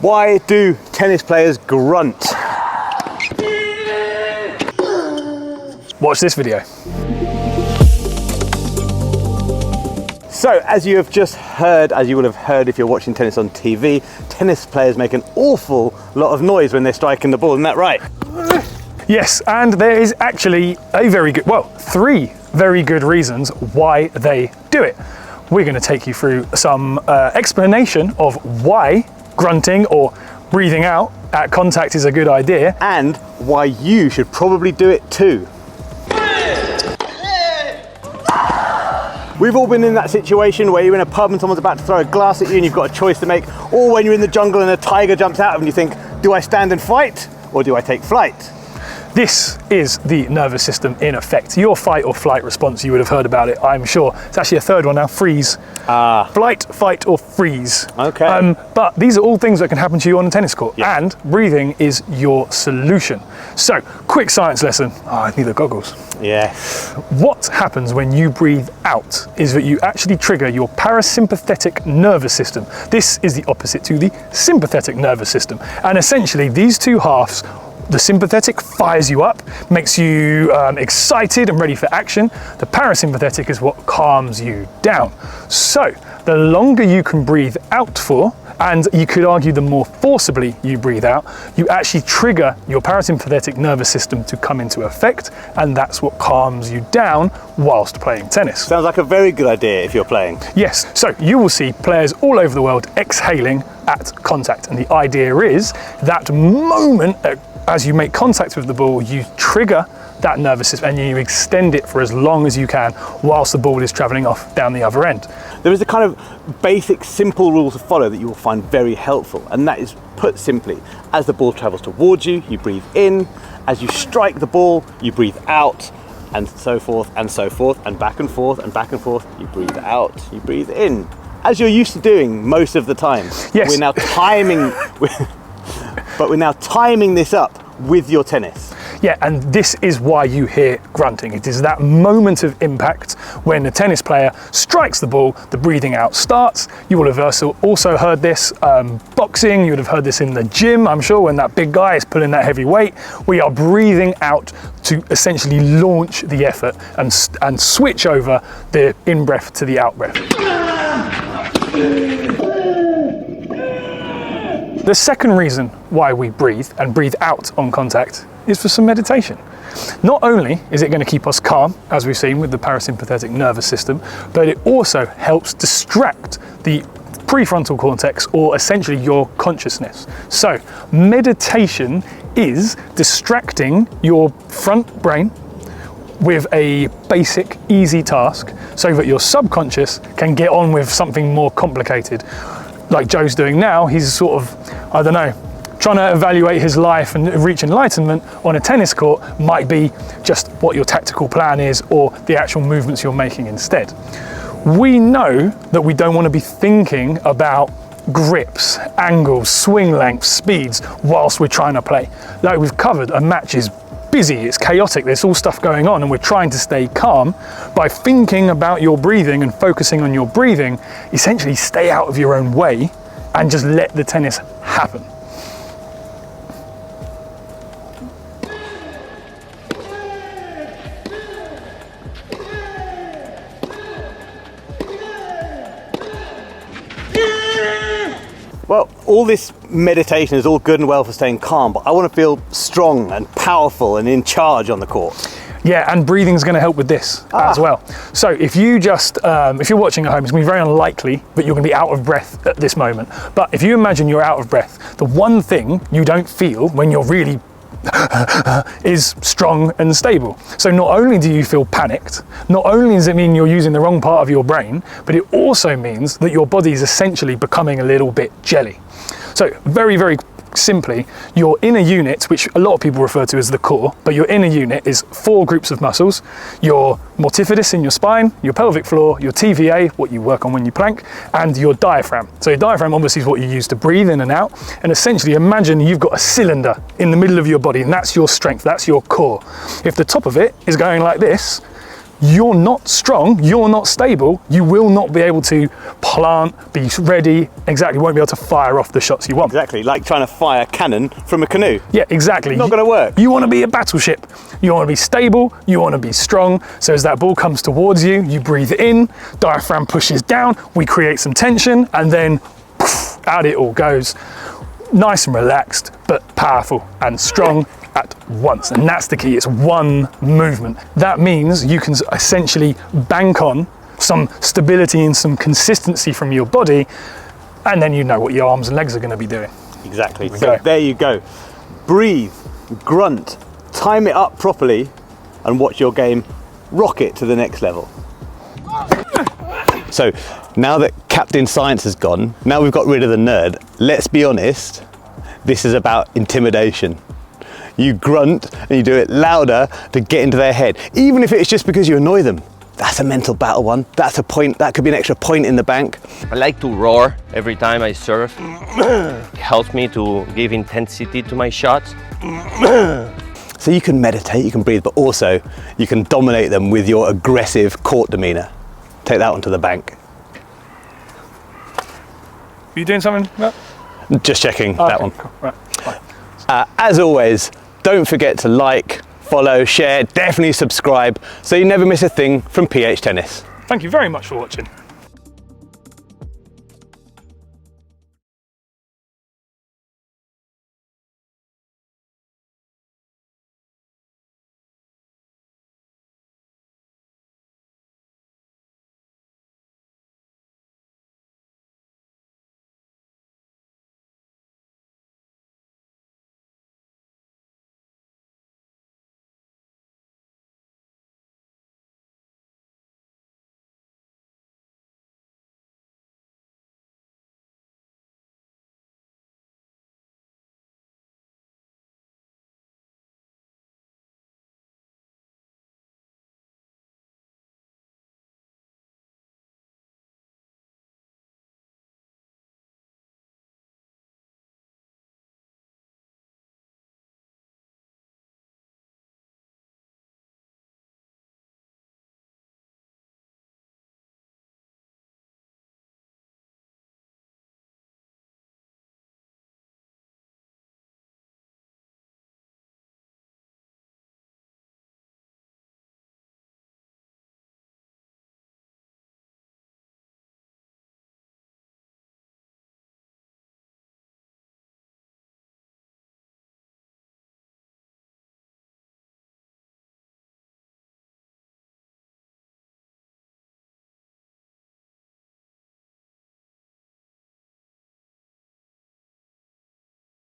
Why do tennis players grunt? Watch this video. So, as you have just heard, as you will have heard if you're watching tennis on TV, tennis players make an awful lot of noise when they're striking the ball, isn't that right? Yes, and there is actually three very good reasons why they do it. We're going to take you through some explanation of why grunting or breathing out at contact is a good idea, and why you should probably do it too. We've all been in that situation where you're in a pub and someone's about to throw a glass at you and you've got a choice to make, or when you're in the jungle and a tiger jumps out and you think, do I stand and fight or do I take flight? This is the nervous system in effect. Your fight or flight response, you would have heard about it, I'm sure. It's actually a third one now, freeze. Flight, fight, or freeze. Okay. But these are all things that can happen to you on a tennis court, and breathing is your solution. So, quick science lesson. I need the goggles. Yeah. What happens when you breathe out is that you actually trigger your parasympathetic nervous system. This is the opposite to the sympathetic nervous system. And essentially, these two halves, the sympathetic fires you up, makes you excited and ready for action. The parasympathetic is what calms you down. So the longer you can breathe out for, and you could argue the more forcibly you breathe out, you actually trigger your parasympathetic nervous system to come into effect, and that's what calms you down whilst playing tennis. Sounds like a very good idea if you're playing. Yes, so you will see players all over the world exhaling at contact, and the idea is that moment as you make contact with the ball, you trigger that nervous system and you extend it for as long as you can whilst the ball is travelling off down the other end. There is a kind of basic, simple rule to follow that you will find very helpful, and that is, put simply, as the ball travels towards you, you breathe in. As you strike the ball, you breathe out, and so forth, and back and forth, and back and forth. You breathe out, you breathe in, as you're used to doing most of the time. Yes. We're now timing, but we're now timing this up with your tennis. Yeah, and this is why you hear grunting. It is that moment of impact when the tennis player strikes the ball, the breathing out starts. You will have also heard this boxing, you would have heard this in the gym, I'm sure, when that big guy is pulling that heavy weight. We are breathing out to essentially launch the effort and switch over the in-breath to the out-breath. The second reason why we breathe and breathe out on contact is for some meditation. Not only is it going to keep us calm, as we've seen with the parasympathetic nervous system, but it also helps distract the prefrontal cortex, or essentially your consciousness. So meditation is distracting your front brain with a basic, easy task so that your subconscious can get on with something more complicated. Like Joe's doing now, he's sort of, I don't know, trying to evaluate his life and reach enlightenment on a tennis court might be just what your tactical plan is or the actual movements you're making instead. We know that we don't want to be thinking about grips, angles, swing lengths, speeds whilst we're trying to play. Like we've covered, a match is busy, it's chaotic, there's all stuff going on, and we're trying to stay calm. By thinking about your breathing and focusing on your breathing, essentially stay out of your own way and just let the tennis happen. Well, all this meditation is all good and well for staying calm, but I want to feel strong and powerful and in charge on the court. Yeah, and breathing is going to help with this as well. So if you just, if you're watching at home, it's going to be very unlikely that you're going to be out of breath at this moment. But if you imagine you're out of breath, the one thing you don't feel when you're really is strong and stable. So not only do you feel panicked, not only does it mean you're using the wrong part of your brain, but it also means that your body is essentially becoming a little bit jelly. So very, very simply, your inner unit, which a lot of people refer to as the core, but your inner unit is 4 groups of muscles: your multifidus in your spine, your pelvic floor, your TVA, what you work on when you plank, and your diaphragm. So your diaphragm obviously is what you use to breathe in and out, and essentially imagine you've got a cylinder in the middle of your body, and that's your strength, that's your core. If the top of it is going like this, you're not strong, you're not stable, you will not be able to plant, be ready, exactly, won't be able to fire off the shots you want. Exactly, like trying to fire cannon from a canoe. Yeah, exactly. Not going to work. You want to be a battleship. You want to be stable, you want to be strong. So as that ball comes towards you, you breathe in, diaphragm pushes down, we create some tension, and then poof, out it all goes. Nice and relaxed, but powerful and strong at once. And that's the key, it's one movement. That means you can essentially bank on some stability and some consistency from your body, and then you know what your arms and legs are going to be doing. Exactly, so there you go. Breathe, grunt, time it up properly, and watch your game rocket to the next level. So now that Captain Science has gone, now we've got rid of the nerd, let's be honest, this is about intimidation. You grunt and you do it louder to get into their head, even if it's just because you annoy them. That's a mental battle one. That's a point, that could be an extra point in the bank. I like to roar every time I serve. It helps me to give intensity to my shots. So you can meditate, you can breathe, but also you can dominate them with your aggressive court demeanor. Take that one to the bank. Are you doing something? No? Just checking Oh, that okay, one. cool. Right, fine. As always, don't forget to like, follow, share, definitely subscribe so you never miss a thing from PH Tennis. Thank you very much for watching.